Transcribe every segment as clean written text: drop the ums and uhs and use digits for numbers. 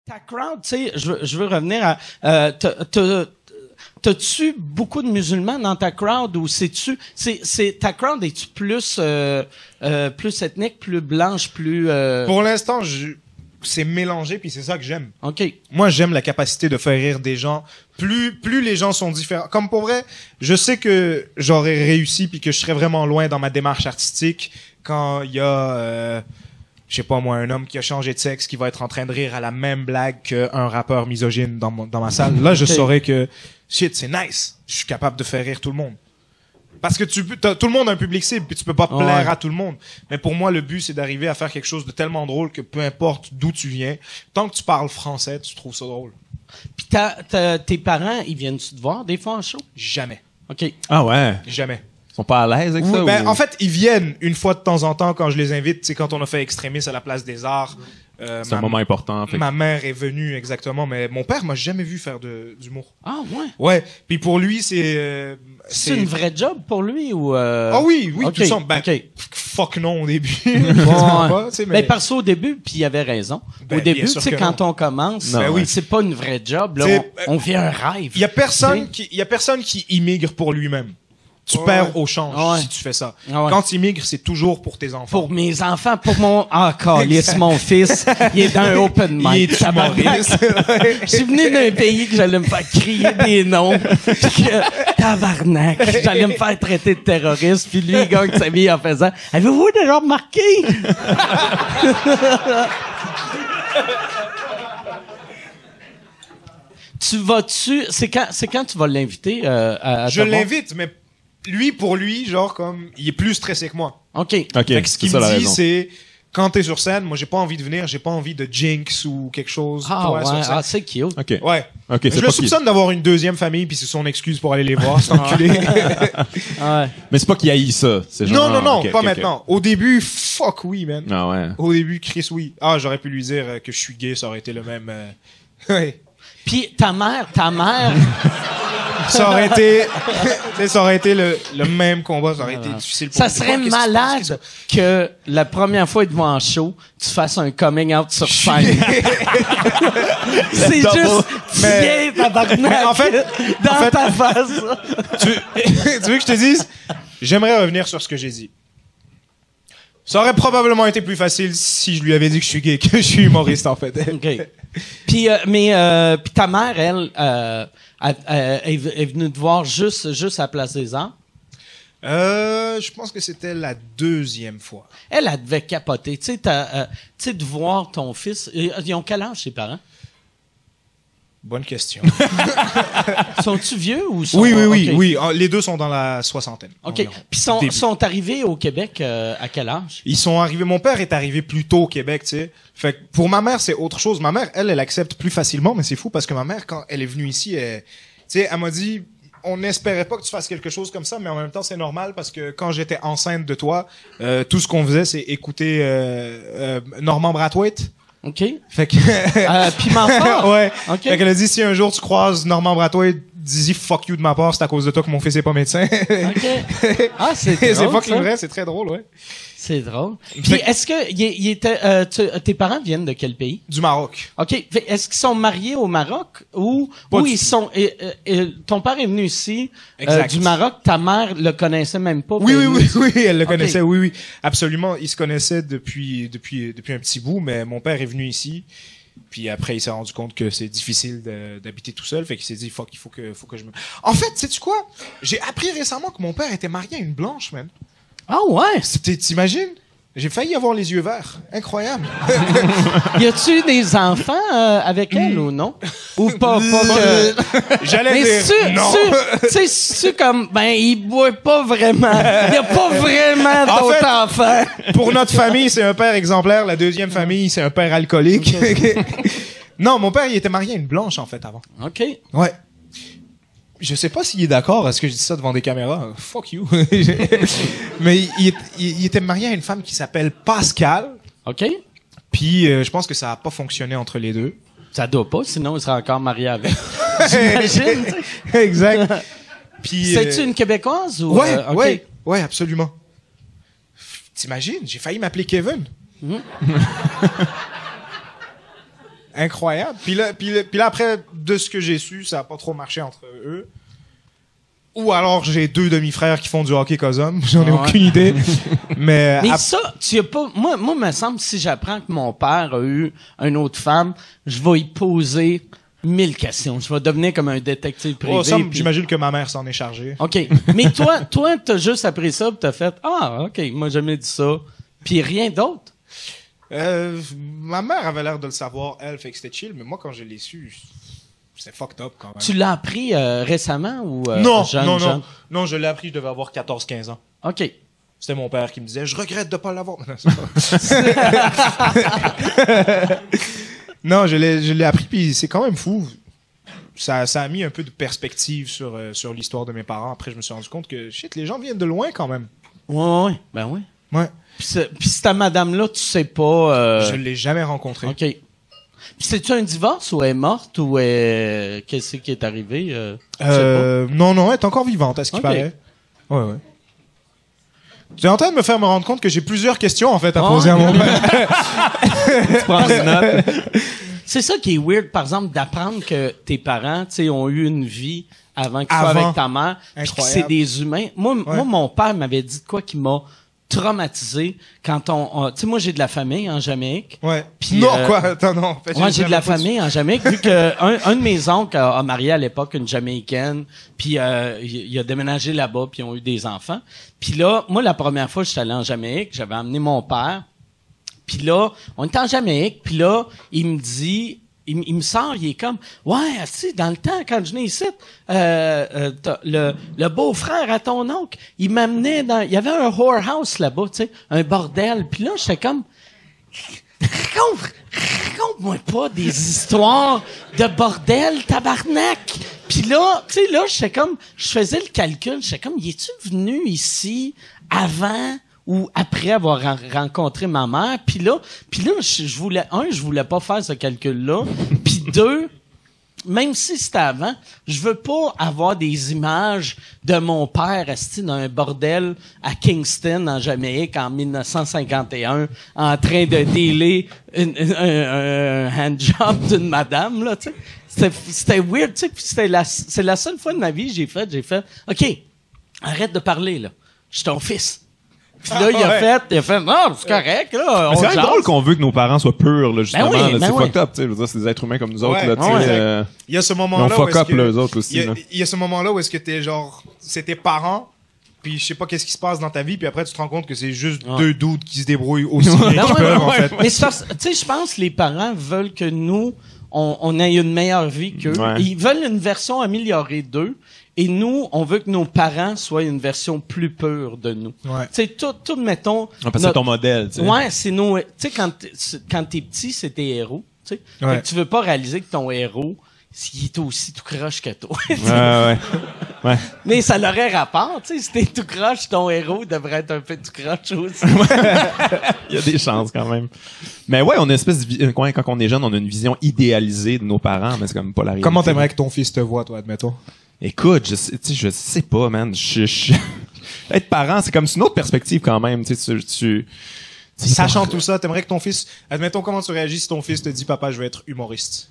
Ta crowd, tu sais, je veux revenir à... T'as-tu beaucoup de musulmans dans ta crowd ou ta crowd est-tu plus ethnique, plus blanche, plus... Pour l'instant, c'est mélangé, puis c'est ça que j'aime. OK. Moi, j'aime la capacité de faire rire des gens. Plus les gens sont différents. Comme pour vrai, je sais que j'aurais réussi puis que je serais vraiment loin dans ma démarche artistique quand il y a... je sais pas moi, un homme qui a changé de sexe qui va être en train de rire à la même blague qu'un rappeur misogyne dans ma salle. Là, je saurais que, shit, c'est nice. Je suis capable de faire rire tout le monde. Parce que tout le monde a un public cible, puis tu peux pas plaire à tout le monde. Mais pour moi, le but, c'est d'arriver à faire quelque chose de tellement drôle que peu importe d'où tu viens, tant que tu parles français, tu trouves ça drôle. Puis tes parents, ils viennent-tu te voir des fois en show? Jamais. OK. Ah ouais? Jamais. Ils sont pas à l'aise avec ça? Ben, ou... en fait, ils viennent une fois de temps en temps quand je les invite. Tu sais, quand on a fait Extremis à la Place des Arts. c'est un moment important. Fait. Ma mère est venue, exactement. Mais mon père m'a jamais vu faire d'humour. Ah ouais? Ouais. Puis pour lui, c'est une vraie job pour lui ou... Ah oui, okay. tout ça. Ben, okay. Fuck non au début. Mais parce qu'au début, puis il avait raison. Ben, au début, tu sais, quand on commence, c'est pas une vraie job. Là, on vit un rêve. Il y a personne qui immigre pour lui-même. Tu perds au change si tu fais ça. Quand tu immigres, c'est toujours pour tes enfants. Pour mes enfants, pour mon... Ah, câlisse, mon fils, il est dans un open mic. Il est humoriste. Je suis venu d'un pays que j'allais me faire crier des noms. Puis que, tabarnak, j'allais me faire traiter de terroriste. Puis lui, il gagne sa vie en faisant « Avez-vous déjà remarqué? » Tu vas-tu... C'est quand tu vas l'inviter à Je l'invite, mais... Lui, pour lui, genre, comme, il est plus stressé que moi. OK. Fait que ce qu'il me dit, c'est, quand t'es sur scène, moi, j'ai pas envie de venir, j'ai pas envie de jinx ou quelque chose. Sur scène. C'est cute. OK. Ouais. Okay, je le soupçonne d'avoir une deuxième famille, puis c'est son excuse pour aller les voir, cet enculé. Mais c'est pas qu'il haït ça. C'est genre, non, pas maintenant. Au début, fuck oui, man. Ah ouais. Au début, Chris, oui. Ah, j'aurais pu lui dire que je suis gay, ça aurait été le même... Ouais. Puis ta mère... ça aurait été le même combat, ça aurait été difficile pour ça serait malade que la première fois devant un show, tu fasses un coming out sur scène. C'est juste tiens, tabarnak, en fait, ta face. Tu veux que je te dise? J'aimerais revenir sur ce que j'ai dit. Ça aurait probablement été plus facile si je lui avais dit que je suis gay, que je suis humoriste, en fait. OK. Puis ta mère, elle, est venue te voir juste à la Place des Arts? Je pense que c'était la deuxième fois. Elle devait capoter. Tu sais, de voir ton fils... Ils ont quel âge, ses parents? Bonne question. Sont-tu vieux ou sont... Oui. Okay. Oui. Les deux sont dans la soixantaine. OK. Puis sont arrivés au Québec à quel âge? Ils sont arrivés... Mon père est arrivé plus tôt au Québec, tu sais. Fait que pour ma mère, c'est autre chose. Ma mère, elle accepte plus facilement, mais c'est fou parce que ma mère, quand elle est venue ici, tu sais, elle m'a dit... On n'espérait pas que tu fasses quelque chose comme ça, mais en même temps, c'est normal parce que quand j'étais enceinte de toi, tout ce qu'on faisait, c'est écouter Norman Brathwaite. OK. Fait que... Puis m'en ouais. Okay. Fait qu'elle a dit, si un jour tu croises Norman Brathwaite, dis-y fuck you de ma part, c'est à cause de toi que mon fils est pas médecin. OK. Ah, c'est drôle. C'est fucking vrai, c'est très drôle, ouais. C'est drôle. Puis est-ce que tes parents viennent de quel pays? Du Maroc. OK. Est-ce qu'ils sont mariés au Maroc ou ils sont... ton père est venu ici du Maroc, ta mère le connaissait même pas? Oui, elle le connaissait, oui. Absolument, ils se connaissaient depuis un petit bout, mais mon père est venu ici. Puis après, il s'est rendu compte que c'est difficile d'habiter tout seul, fait qu'il s'est dit, fuck, il faut que je me... En fait, sais-tu quoi? J'ai appris récemment que mon père était marié à une blanche, man. Ah ouais? T'imagines? J'ai failli avoir les yeux verts. Incroyable. Y a-tu des enfants avec elle ou non? Ou pas que... J'allais dire non. Tu sais, c'est comme, il boit pas vraiment. Y a pas vraiment d'autres enfants. Pour notre famille, c'est un père exemplaire. La deuxième famille, c'est un père alcoolique. Okay. Non, mon père, il était marié à une blanche, en fait, avant. OK. Ouais. Je sais pas s'il est d'accord à ce que je dis ça devant des caméras. Fuck you. Mais il était marié à une femme qui s'appelle Pascal. OK. Puis je pense que ça a pas fonctionné entre les deux. Ça doit pas, sinon il serait encore marié avec. J'imagine. Exact. Puis c'est-tu une Québécoise ou Ouais, okay. ouais, absolument. T'imagines, j'ai failli m'appeler Kevin. incroyable. Puis là, après, de ce que j'ai su, ça a pas trop marché entre eux. Ou alors j'ai 2 demi-frères qui font du hockey cosum. J'en ai aucune idée. Mais ça, tu as pas. Moi, me semble, si j'apprends que mon père a eu une autre femme, je vais y poser 1000 questions. Je vais devenir comme un détective privé. J'imagine que ma mère s'en est chargée. OK. Mais toi, t'as juste appris ça pis t'as fait, OK, moi, j'ai jamais dit ça. Puis rien d'autre. Ma mère avait l'air de le savoir, elle, fait que c'était chill. Mais moi, quand je l'ai su, c'est fucked up quand même. Tu l'as appris récemment ou jeune? Non, je l'ai appris, je devais avoir 14-15 ans. OK. C'était mon père qui me disait « Je regrette de pas l'avoir. » Non, je l'ai appris, puis c'est quand même fou. Ça a mis un peu de perspective sur l'histoire de mes parents. Après, je me suis rendu compte que, les gens viennent de loin quand même. Ouais. Ben oui. Ouais. Puis cette madame-là, tu sais pas... Je l'ai jamais rencontrée. OK. Puis c'est-tu un divorce ou elle est morte ou qu'est-ce qui est arrivé? Non, elle est encore vivante, à ce qu'il paraît. Ouais. Tu es en train de me faire me rendre compte que j'ai plusieurs questions, en fait, à poser à mon père. Tu prends des notes. C'est ça qui est weird, par exemple, d'apprendre que tes parents, tu sais, ont eu une vie avant que tu sois avec ta mère. Puis que c'est des humains. Moi, mon père m'avait dit de quoi qui m'a traumatisé quand tu sais, moi, j'ai de la famille en Jamaïque. Ouais. Pis, non, quoi? Attends, non. En fait, moi, j'ai de la famille en Jamaïque, vu que un de mes oncles a marié à l'époque une Jamaïcaine, puis il a déménagé là-bas, puis ils ont eu des enfants. Puis là, moi, la première fois que j'étais allé en Jamaïque, j'avais amené mon père, puis là, on était en Jamaïque, puis là, il me dit... Il me sort, il est comme, ouais, si, dans le temps, quand je venais ici, le beau-frère à ton oncle, il m'amenait il y avait un whorehouse là-bas, tu sais, un bordel. Puis là, j'étais comme, raconte-moi pas des histoires de bordel, tabarnak. Puis là, tu sais, là, j'étais comme, je faisais le calcul, j'étais comme, y es-tu venu ici avant ou après avoir rencontré ma mère? Puis là, je voulais pas faire ce calcul-là. Puis 2, même si c'était avant, je veux pas avoir des images de mon père assis dans un bordel à Kingston, en Jamaïque, en 1951, en train de dealer un handjob d'une madame, là, tu sais. C'était weird, tu sais. Puis c'est la seule fois de ma vie j'ai fait, OK, arrête de parler, là. Je suis ton fils. Puis là, il a fait, non, c'est correct, là. C'est quand même drôle qu'on veut que nos parents soient purs, là, justement. Ben c'est oui. fucked up, tu sais. Je veux dire, c'est des êtres humains comme nous autres, là, tu sais. Il y a ce moment-là. Ils ont fuck up, là, eux autres aussi, il y a ce moment-là où est-ce que t'es genre, c'est tes parents, puis je sais pas qu'est-ce qui se passe dans ta vie, puis après tu te rends compte que c'est juste 2 dudes qui se débrouillent aussi bien qu'ils peuvent, en fait. Mais tu sais, je pense que les parents veulent que nous, on ait une meilleure vie qu'eux. Ouais. Ils veulent une version améliorée d'eux. Et nous, on veut que nos parents soient une version plus pure de nous. Ouais. Tu sais, tout, mettons... C'est ton modèle, tu sais. Ouais, c'est nos... Tu sais, quand t'es petit, c'est tes héros, tu sais. Ouais. Fait que tu veux pas réaliser que ton héros, il est aussi tout croche que toi. Ouais. Mais ça l'aurait rapport, tu sais. Si t'es tout croche, ton héros devrait être un peu tout croche aussi. Il y a des chances, quand même. Mais ouais, on a une espèce de... Quand on est jeune, on a une vision idéalisée de nos parents, mais c'est comme pas la réalité. Comment t'aimerais que ton fils te voit, toi, admettons? Écoute, je sais pas, man. Être parent, c'est comme une autre perspective quand même. Sachant tout ça, t'aimerais que ton fils... Admettons, comment tu réagis si ton fils te dit « Papa, je vais être humoriste ».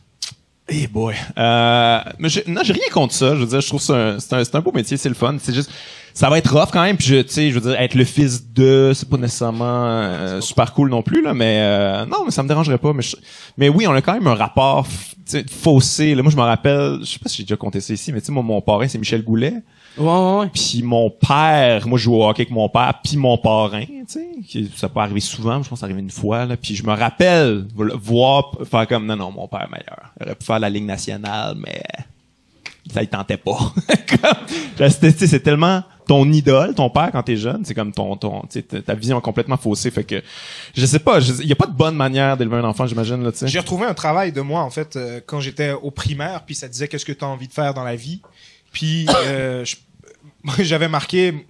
Eh boy. Mais j'ai rien contre ça. Je veux dire, je trouve ça c'est un beau métier, c'est le fun. C'est juste, ça va être rough quand même. Puis je veux dire, être le fils de, c'est pas nécessairement super cool non plus là. Mais non, mais ça me dérangerait pas. Mais oui, on a quand même un rapport faussé. Là, moi, je me rappelle, je sais pas si j'ai déjà compté ça ici, mais tu sais, mon parrain, c'est Michel Goulet. Ouais. Puis mon père, moi je joue au hockey avec mon père, puis mon parrain, tu sais, ça peut arriver souvent, je pense que ça arrive une fois là, puis je me rappelle voir faire comme non mon père est meilleur. Il aurait pu faire la Ligue nationale, mais ça il tentait pas. C'est tellement ton idole, ton père quand t'es jeune, c'est comme ta vision est complètement faussée, fait que je sais pas, il y a pas de bonne manière d'élever un enfant, j'imagine là, tu sais. J'ai retrouvé un travail de moi en fait quand j'étais au primaire, puis ça disait qu'est-ce que t'as envie de faire dans la vie. Puis j'avais marqué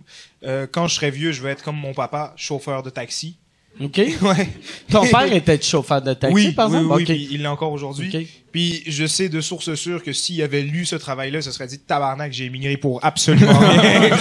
quand je serai vieux, je vais être comme mon papa, chauffeur de taxi. OK. Ouais. Ton père était chauffeur de taxi, par exemple? Oui, OK. puis il l'est encore aujourd'hui. OK. Puis je sais de source sûre que s'il avait lu ce travail-là, ce serait dit tabarnak, j'ai émigré pour absolument rien.